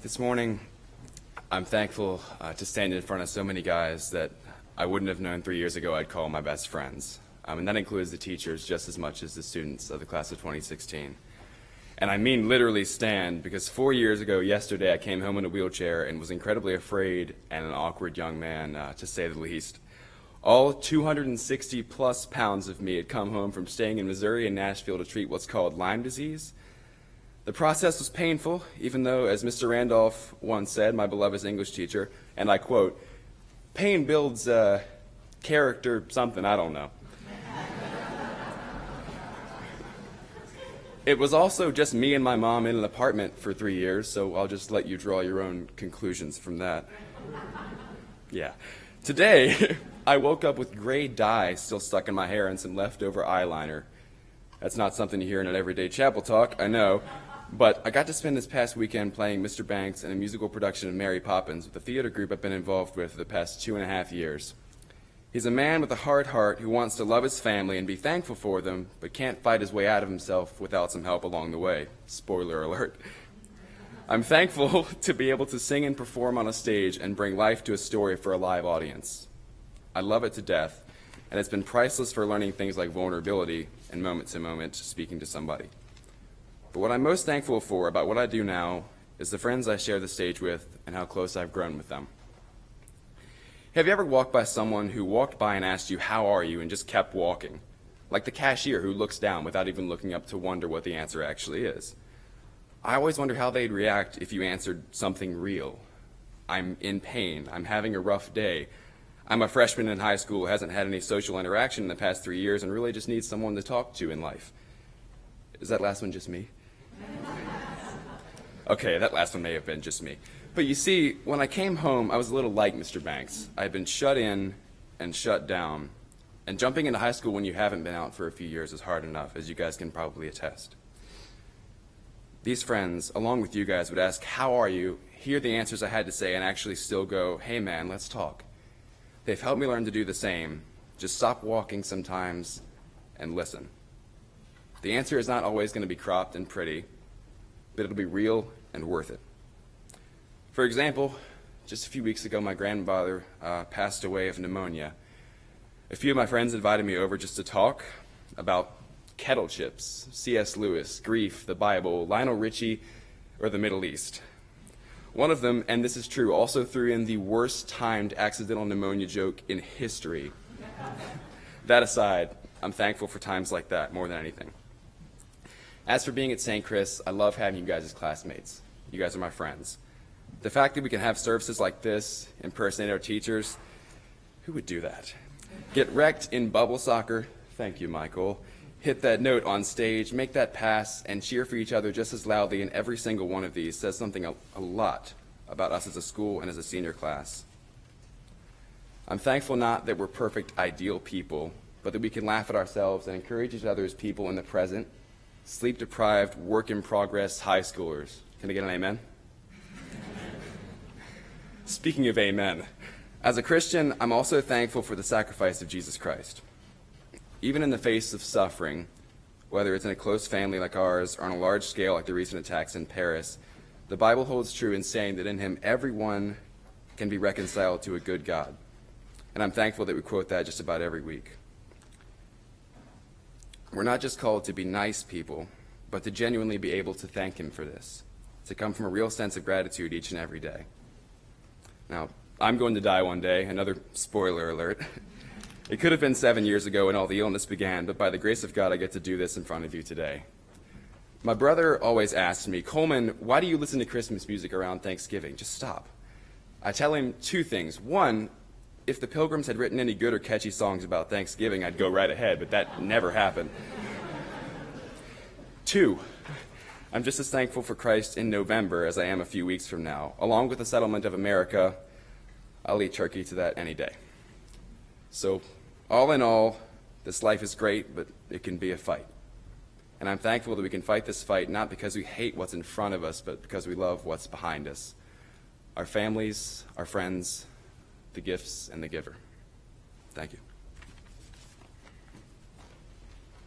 This morning, I'm thankful to stand in front of so many guys that I wouldn't have known 3 years ago I'd call my best friends. And that includes the teachers just as much as the students of the class of 2016. And I mean literally stand, because 4 years ago yesterday I came home in a wheelchair and was incredibly afraid and an awkward young man, to say the least. All 260 plus pounds of me had come home from staying in Missouri and Nashville to treat what's called Lyme disease. The process was painful, even though, as Mr. Randolph once said, my beloved English teacher, and I quote, "Pain builds character something, I don't know." It was also just me and my mom in an apartment for 3 years, so I'll just let you draw your own conclusions from that. Yeah. Today, I woke up with gray dye still stuck in my hair and some leftover eyeliner. That's not something you hear in an everyday chapel talk, I know. But I got to spend this past weekend playing Mr. Banks in a musical production of Mary Poppins with a theater group I've been involved with for the past 2.5 years. He's a man with a hard heart who wants to love his family and be thankful for them, but can't fight his way out of himself without some help along the way. Spoiler alert. I'm thankful to be able to sing and perform on a stage and bring life to a story for a live audience. I love it to death, and it's been priceless for learning things like vulnerability and moment-to-moment speaking to somebody. But what I'm most thankful for about what I do now is the friends I share the stage with and how close I've grown with them. Have you ever walked by someone who walked by and asked you, "How are you?" and just kept walking? Like the cashier who looks down without even looking up to wonder what the answer actually is. I always wonder how they'd react if you answered something real. "I'm in pain. I'm having a rough day. I'm a freshman in high school who hasn't had any social interaction in the past 3 years and really just needs someone to talk to in life." Is that last one just me? Okay, that last one may have been just me. But you see, when I came home, I was a little like Mr. Banks. I had been shut in and shut down. And jumping into high school when you haven't been out for a few years is hard enough, as you guys can probably attest. These friends, along with you guys, would ask, "How are you?" hear the answers I had to say, and actually still go, "Hey man, let's talk." They've helped me learn to do the same. Just stop walking sometimes and listen. The answer is not always going to be cropped and pretty, but it'll be real and worth it. For example, just a few weeks ago, my grandfather passed away of pneumonia. A few of my friends invited me over just to talk about kettle chips, C.S. Lewis, grief, the Bible, Lionel Richie, or the Middle East. One of them, and this is true, also threw in the worst timed accidental pneumonia joke in history. That aside, I'm thankful for times like that more than anything. As for being at St. Chris, I love having you guys as classmates. You guys are my friends. The fact that we can have services like this, impersonate our teachers, who would do that? Get wrecked in bubble soccer, thank you, Michael. Hit that note on stage, make that pass, and cheer for each other just as loudly in every single one of these says something a lot about us as a school and as a senior class. I'm thankful not that we're perfect, ideal people, but that we can laugh at ourselves and encourage each other as people in the present, sleep-deprived, work-in-progress high schoolers. Can I get an amen? Speaking of amen, as a Christian, I'm also thankful for the sacrifice of Jesus Christ. Even in the face of suffering, whether it's in a close family like ours or on a large scale like the recent attacks in Paris, the Bible holds true in saying that in him everyone can be reconciled to a good God. And I'm thankful that we quote that just about every week. We're not just called to be nice people, but to genuinely be able to thank him for this, to come from a real sense of gratitude each and every day. Now, I'm going to die one day, another spoiler alert. It could have been 7 years ago when all the illness began, but by the grace of God, I get to do this in front of you today. My brother always asks me, "Coleman, why do you listen to Christmas music around Thanksgiving? Just stop." I tell him two things. One, if the Pilgrims had written any good or catchy songs about Thanksgiving, I'd go right ahead, but that never happened. Two, I'm just as thankful for Christ in November as I am a few weeks from now. Along with the settlement of America, I'll eat turkey to that any day. So, all in all, this life is great, but it can be a fight. And I'm thankful that we can fight this fight not because we hate what's in front of us, but because we love what's behind us. Our families, our friends, the gifts, and the giver. Thank you.